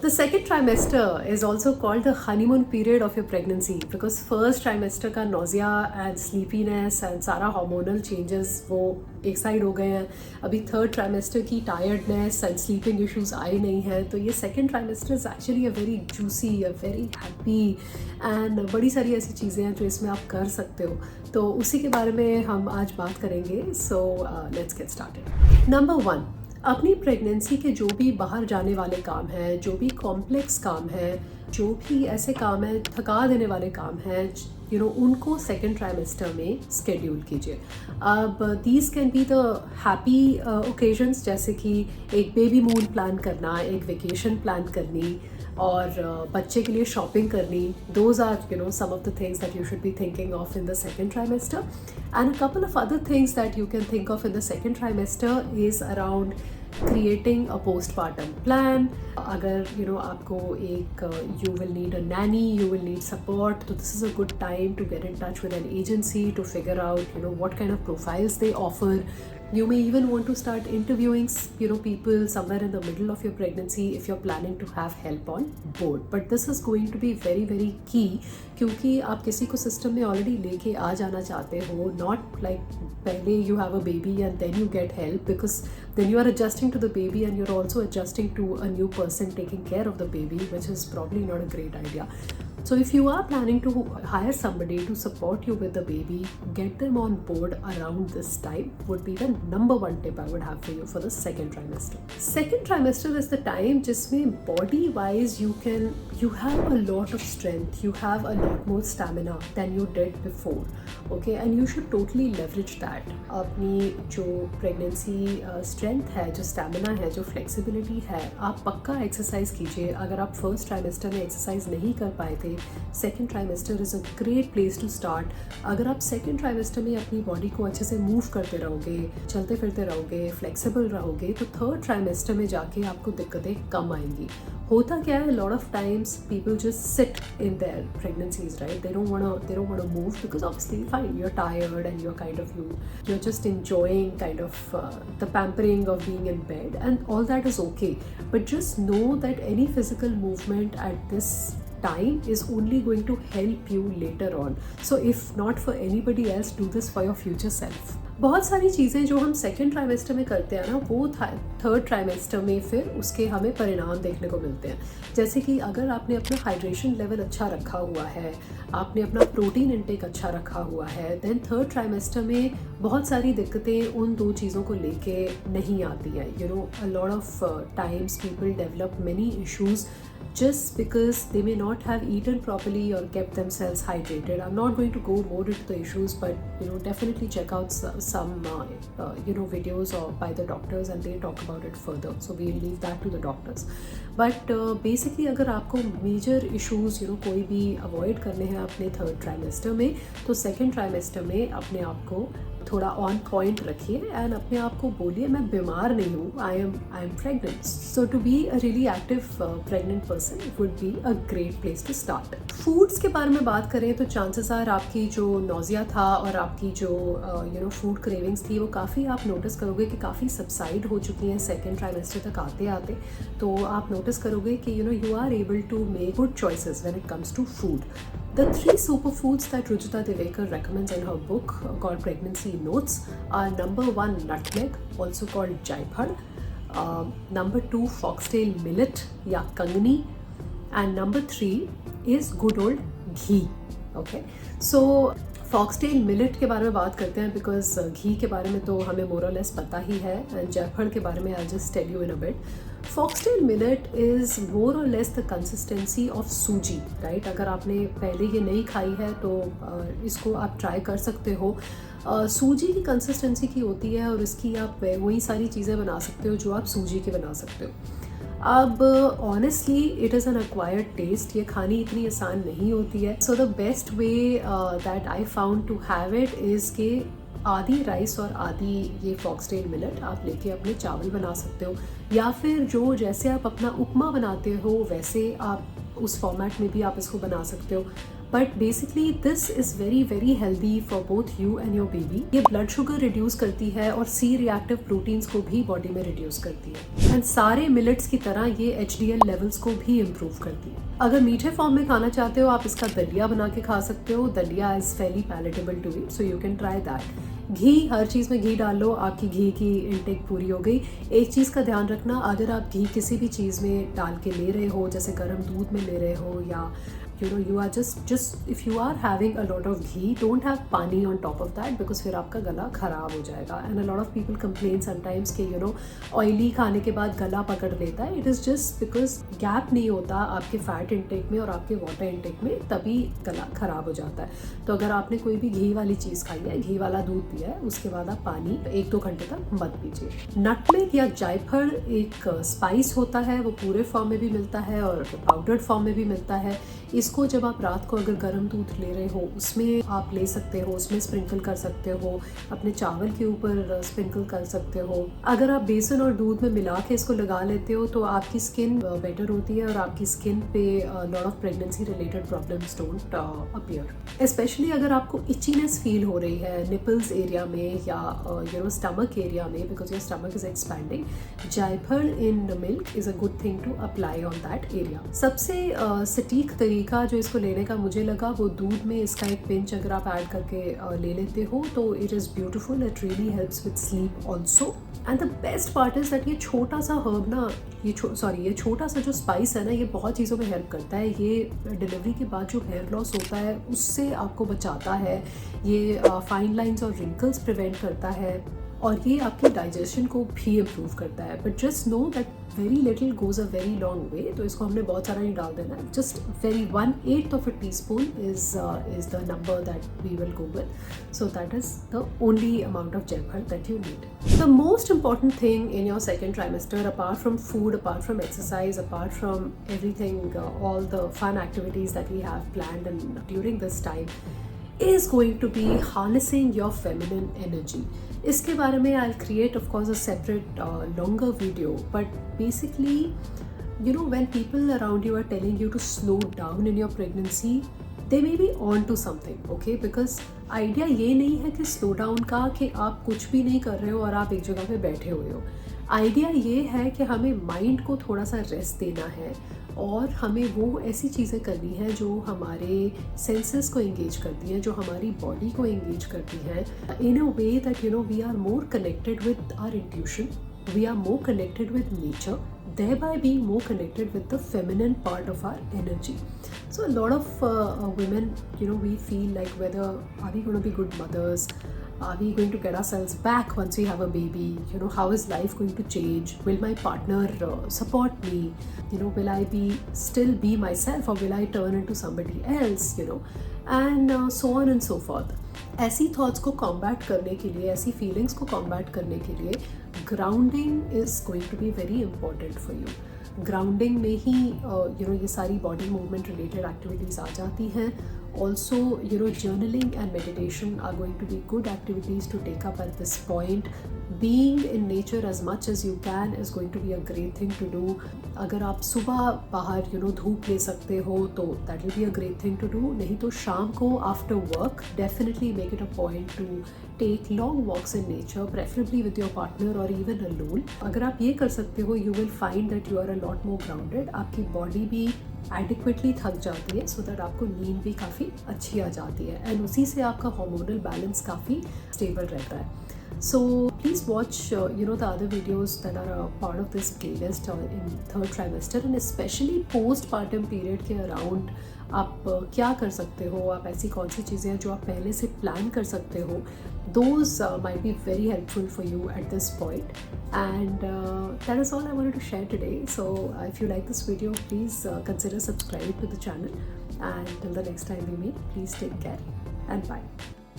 The second trimester is also called the honeymoon period of your pregnancy because first trimester का nausea and sleepiness and सारा hormonal changes वो एक side हो गए हैं. अभी थर्ड ट्राइमेस्टर की टायर्डनेस एंड स्लीपिंग इश्यूज आए नहीं हैं, तो ये second trimester is actually a very juicy, a very happy and बड़ी सारी ऐसी चीज़ें हैं जो इसमें आप कर सकते हो. तो उसी के बारे में हम आज बात करेंगे. So let's get started. Number 1, अपनी प्रेगनेंसी के जो भी बाहर जाने वाले काम हैं, जो भी कॉम्प्लेक्स काम हैं, जो भी ऐसे काम हैं, थका देने वाले काम हैं, उनको सेकेंड ट्राइमेस्टर में स्केड्यूल कीजिए. अब these can be the happy occasions, जैसे कि एक बेबी मून प्लान करना, एक वेकेशन प्लान करनी और बच्चे के लिए शॉपिंग करनी. Those are some of the things that you should be thinking of in the second trimester. And a couple of other things that you can think of in the second trimester is around creating a postpartum plan. अगर आपको एक you will need a nanny, you will need support, तो this is a good time to get in touch with an agency to figure out what kind of profiles they offer. You may even want to start interviewing people somewhere in the middle of your pregnancy if you're planning to have help on board. But this is going to be very very key क्योंकि आप किसी को system में already लेके आ जाना चाहते हो, not like पहले you have a baby and then you get help, because then you are adjusting to the baby and you're also adjusting to a new person taking care of the baby, which is probably not a great idea. So if you are planning to hire somebody to support you with the baby, get them on board around this time would be the number 1 tip I would have for you for the second trimester. Second trimester is the time जिसमें body wise you have a lot of strength, you have a lot more stamina than you did before. Okay, and you should totally leverage that. अपनी जो pregnancy strength है, जो stamina है, जो flexibility है, आप पक्का exercise कीजिए. अगर आप first trimester में exercise नहीं कर पाए थे, second trimester is a great place to start. अगर आप सेकेंड ट्राइमेस्टर में अपनी बॉडी को अच्छे से मूव करते रहोगे, चलते फिरते रहोगे, फ्लेक्सिबल रहोगे, तो थर्ड ट्राइमेस्टर में जाके आपको दिक्कतें कम आएंगी. होता क्या है, lot of times people just sit in their pregnancies, right? They don't want to move because obviously fine, you're tired and you're just enjoying kind of the pampering of being in bed, and all that is okay. But just know that any physical movement at this time is only going to help you later on. So if not for anybody else, do this for your future self. बहुत सारी चीज़ें जो हम second trimester में करते हैं ना, वो थर्ड ट्राइमेस्टर में फिर उसके हमें परिणाम देखने को मिलते हैं. जैसे कि अगर आपने अपना हाइड्रेशन लेवल अच्छा रखा हुआ है, आपने अपना प्रोटीन इंटेक अच्छा रखा हुआ है, देन थर्ड ट्राइमेस्टर में बहुत सारी दिक्कतें उन 2 चीज़ों को लेके नहीं आती हैं. A lot of times people develop many issues just because they may not have eaten properly or kept themselves hydrated. I'm not going to go more into the issues, but definitely check out some videos or by the doctors and they talk about it further. So we'll leave that to the doctors. But basically अगर आपको major issues कोई भी avoid करने हैं अपने third trimester में, तो second trimester में अपने आप को थोड़ा ऑन पॉइंट रखिए एंड अपने आप को बोलिए मैं बीमार नहीं हूँ, I am pregnant. So to be a really active pregnant person would be a great place to start. Foods के बारे में बात करें तो चांसेस आर आपकी जो नोजिया था और आपकी जो फूड क्रेविंग्स थी, वो काफ़ी आप नोटिस करोगे कि काफ़ी सबसाइड हो चुकी हैं सेकेंड ट्राइमेस्टर तक आते आते. तो आप नोटिस करोगे कि you are able to make good choices when it comes to food. The 3 superfoods that Ruchita Devekar recommends in her book called Pregnancy Notes are number 1, nutmeg, also called jaipad, number 2, foxtail millet या कंगनी, and number 3 is good old ghee. Okay, so foxtail millet के बारे में बात करते हैं because घी के बारे में तो हमें मोर और लेस पता ही है, एंड जायफल के बारे में I just tell you in a bit. Foxtail millet is more और less the consistency of suji, right? अगर आपने पहले ये नहीं खाई है तो इसको आप ट्राई कर सकते हो. सूजी की कंसिस्टेंसी की होती है और इसकी आप वही सारी चीज़ें बना सकते हो जो आप सूजी के बना सकते हो. अब honestly it is an acquired taste, ये खानी इतनी आसान नहीं होती है. So the best way that I found to have it is के आधी राइस और आधी ये फॉक्सटेल मिलेट आप लेके अपने चावल बना सकते हो, या फिर जो जैसे आप अपना उपमा बनाते हो वैसे आप उस फॉर्मेट में भी आप इसको बना सकते हो. But basically this is very very healthy for both you and your baby. ये ब्लड शुगर रिड्यूस करती है और सी रिएक्टिव प्रोटीन्स को भी बॉडी में रिड्यूस करती है, एंड सारे मिलेट्स की तरह ये HDL लेवल्स को भी इम्प्रूव करती है। अगर मीठे फॉर्म में खाना चाहते हो, आप इसका दलिया बना के खा सकते हो। Dalia is fairly palatable to eat, so you can try that. घी, हर चीज़ में घी डाल लो, आपकी घी की इनटेक पूरी हो गई। एक चीज़ का ध्यान रखना, अगर आप घी किसी भी चीज़ में डाल के ले रहे हो, जैसे गर्म दूध में ले रहे हो, या you are just if you are having a lot of ghee, don't have pani on top of that, because फिर आपका गला ख़राब हो जाएगा। and a lot of people complain sometimes कि ऑयली खाने के बाद गला पकड़ लेता है। it is just because gap नहीं होता आपके फैट इंटेक में और आपके वाटर इंटेक में, तभी गला ख़राब हो जाता है। तो अगर आपने कोई भी घी वाली चीज़ खाई है, घी वाला दूध पिया है, उसके बाद आप पानी 1-2 घंटे तक मत पीजिए। नटमेग या जायफल एक स्पाइस होता है, वो पूरे फॉर्म में भी मिलता है और पाउडर्ड फॉर्म में भी मिलता है। इसको जब आप रात को अगर गर्म दूध ले रहे हो, उसमें आप ले सकते हो, उसमें स्प्रिंकल कर सकते हो, अपने चावल के ऊपर स्प्रिंकल कर सकते हो। अगर आप बेसन और दूध में मिला के इसको लगा लेते हो तो आपकी स्किन बेटर होती है और आपकी स्किन पे lot of pregnancy related problems don't appear. Specially अगर आपको इचीनेस फील हो रही है निपल्स एरिया में या स्टमक एरिया में, because your stomach is expanding, jaiphal in milk is a good thing to apply on that area. सबसे सटीक तरीका जो इसको लेने का मुझे लगा, वो दूध में इसका एक पिंच अगर आप ऐड करके ले लेते हो तो it is beautiful. It really helps with sleep also. And the best part is that ये छोटा सा हर्ब ना, ये छोटा सा जो स्पाइस है ना, ये बहुत चीज़ों में हेल्प करता है। ये डिलीवरी के बाद जो हेयर लॉस होता है उससे आपको बचाता है, ये फाइन लाइंस और रिंकल्स प्रिवेंट करता है, और ये आपके डाइजेशन को भी इम्प्रूव करता है। But just know that very little goes a very long way, तो इसको हमने बहुत सारा नहीं डाल देना है। Just very 1/8 of a teaspoon is the number that we will go with. So that is the only amount of jaiphal that you need. The most important thing in your second trimester, apart from food, apart from exercise, apart from everything, all the fun activities that we have planned and during this time, is going to be harnessing your feminine energy. इसके बारे में I'll create of course a separate longer video, but basically when people around you are telling you to slow down in your pregnancy, they may be on to something, okay? Because idea ये नहीं है कि slow down का कि आप कुछ भी नहीं कर रहे हो और आप एक जगह पे बैठे हुए हो। आइडिया ये है कि हमें माइंड को थोड़ा सा रेस्ट देना है और हमें वो ऐसी चीज़ें करनी है जो हमारे सेंसेस को एंगेज करती हैं, जो हमारी बॉडी को एंगेज करती हैं, in a way that we are more connected with our intuition, we are more connected with nature, thereby being more connected with the feminine part of our energy. So a lot of women, we feel like, whether are we going to be good mothers, are we going to get ourselves back once we have a baby, how is life going to change, will my partner support me, will I still be myself, or will I turn into somebody else, and so on and so forth. ऐसी thoughts को combat करने के लिए, ऐसी feelings को combat करने के लिए grounding is going to be very important for you. Grounding में ही ये सारी बॉडी मूवमेंट रिलेटेड एक्टिविटीज़ आ जाती हैं। Also, journaling and meditation are going to be good activities to take up at this point. Being in nature as much as you can is going to be a great thing to do. अगर आप सुबह बाहर धूप ले सकते हो तो that will be a great thing to do. नहीं तो शाम को after work, definitely make it a point to take long walks in nature, preferably with your partner or even alone. अगर आप ये कर सकते हो, you will find that you are a lot more grounded. आपकी बॉडी भी adequately थक जाती है, सो दैट आपको नींद भी काफ़ी अच्छी आ जाती है, एंड उसी से आपका हार्मोनल बैलेंस काफ़ी स्टेबल रहता है। So please watch the other videos that are a part of this playlist in third trimester, and especially postpartum period के अराउंड आप क्या कर सकते हो, आप ऐसी कौन सी चीज़ें हैं जो आप पहले से प्लान कर सकते हो। Those might be very helpful for you at this point. And that is all I wanted to share today. So if you like this video, please consider subscribing to the channel. And till the next time we meet, please take care and bye.